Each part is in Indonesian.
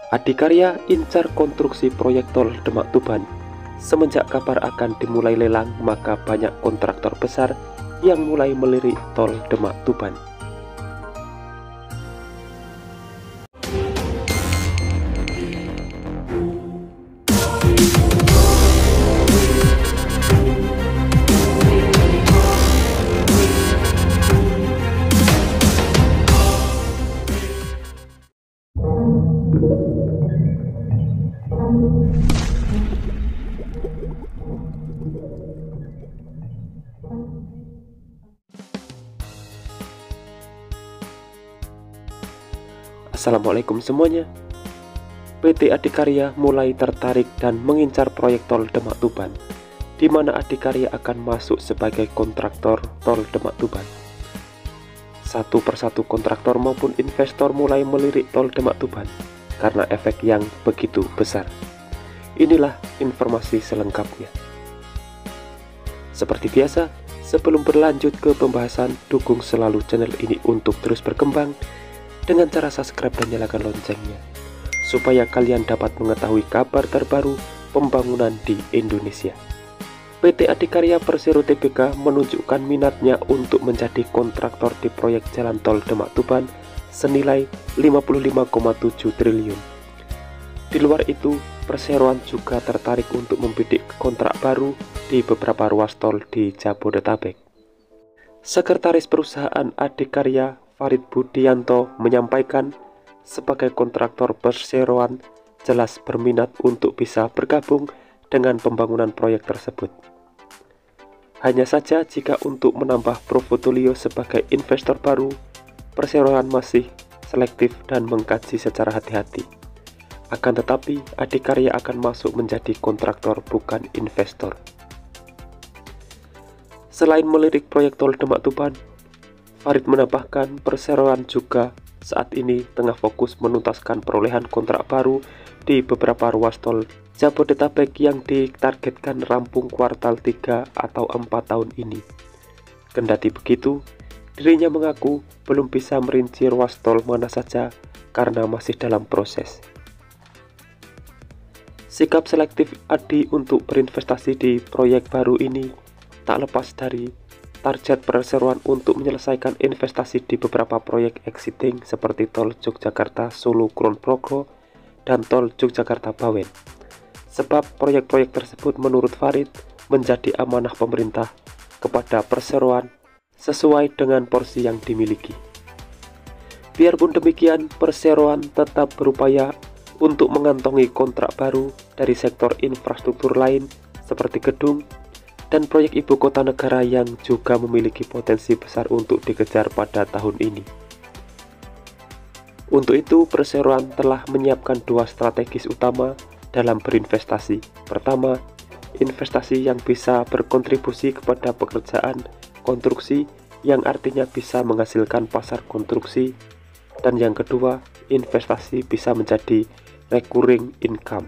Adikarya incar konstruksi proyek tol Demak Tuban. Semenjak kabar akan dimulai lelang, maka banyak kontraktor besar yang mulai melirik tol Demak Tuban. Assalamualaikum semuanya. PT Adikarya mulai tertarik dan mengincar proyek tol Demak Tuban, di mana Adikarya akan masuk sebagai kontraktor tol Demak Tuban. Satu persatu kontraktor maupun investor mulai melirik tol Demak Tuban karena efek yang begitu besar. Inilah informasi selengkapnya. Seperti biasa, sebelum berlanjut ke pembahasan, dukung selalu channel ini untuk terus berkembang dengan cara subscribe dan nyalakan loncengnya, supaya kalian dapat mengetahui kabar terbaru pembangunan di Indonesia. PT Adikarya Persero Tbk menunjukkan minatnya untuk menjadi kontraktor di proyek jalan tol Demak Tuban senilai 55,7 triliun. Di luar itu, perseroan juga tertarik untuk membidik kontrak baru di beberapa ruas tol di Jabodetabek. Sekretaris perusahaan Adikarya Farid Budianto menyampaikan, sebagai kontraktor perseroan jelas berminat untuk bisa bergabung dengan pembangunan proyek tersebut. Hanya saja jika untuk menambah portofolio sebagai investor baru, perseroan masih selektif dan mengkaji secara hati-hati. Akan tetapi, Adikarya akan masuk menjadi kontraktor bukan investor. Selain melirik proyek tol Demak Tuban, Farid menambahkan perseroan juga saat ini tengah fokus menuntaskan perolehan kontrak baru di beberapa ruas tol Jabodetabek yang ditargetkan rampung kuartal 3 atau 4 tahun ini. Kendati begitu, dirinya mengaku belum bisa merinci ruas tol mana saja karena masih dalam proses. Sikap selektif Adi untuk berinvestasi di proyek baru ini tak lepas dari target perseroan untuk menyelesaikan investasi di beberapa proyek existing seperti tol Yogyakarta-Solo Kulon Progo dan tol Yogyakarta-Bawen. Sebab proyek-proyek tersebut menurut Farid menjadi amanah pemerintah kepada perseroan sesuai dengan porsi yang dimiliki. Biarpun demikian, perseroan tetap berupaya untuk mengantongi kontrak baru dari sektor infrastruktur lain seperti gedung dan proyek ibu kota negara yang juga memiliki potensi besar untuk dikejar pada tahun ini. Untuk itu, perseroan telah menyiapkan dua strategis utama dalam berinvestasi. Pertama, investasi yang bisa berkontribusi kepada pekerjaan konstruksi yang artinya bisa menghasilkan pasar konstruksi, dan yang kedua, investasi bisa menjadi recurring income.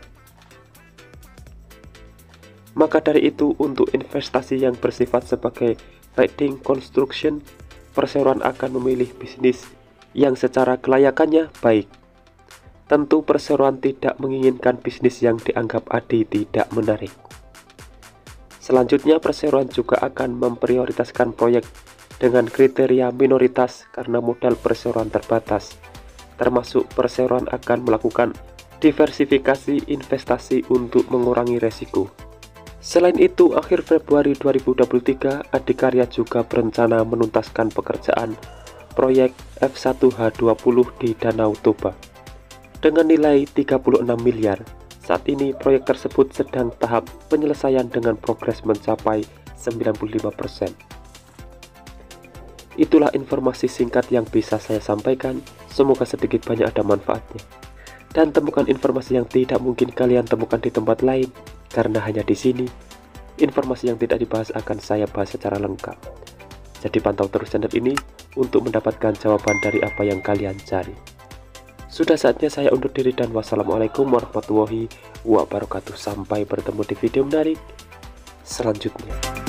Maka dari itu, untuk investasi yang bersifat sebagai trading construction, perseroan akan memilih bisnis yang secara kelayakannya baik. Tentu perseroan tidak menginginkan bisnis yang dianggap Adi tidak menarik. Selanjutnya, perseroan juga akan memprioritaskan proyek dengan kriteria minoritas karena modal perseroan terbatas. Termasuk perseroan akan melakukan diversifikasi investasi untuk mengurangi resiko. Selain itu, akhir Februari 2023, Adikarya juga berencana menuntaskan pekerjaan proyek F1H20 di Danau Toba dengan nilai 36 miliar. Saat ini proyek tersebut sedang tahap penyelesaian dengan progres mencapai 95%. Itulah informasi singkat yang bisa saya sampaikan. Semoga sedikit banyak ada manfaatnya. Dan temukan informasi yang tidak mungkin kalian temukan di tempat lain, karena hanya di sini informasi yang tidak dibahas akan saya bahas secara lengkap. Jadi pantau terus channel ini untuk mendapatkan jawaban dari apa yang kalian cari. Sudah saatnya saya undur diri dan wassalamualaikum warahmatullahi wabarakatuh. Sampai bertemu di video menarik selanjutnya.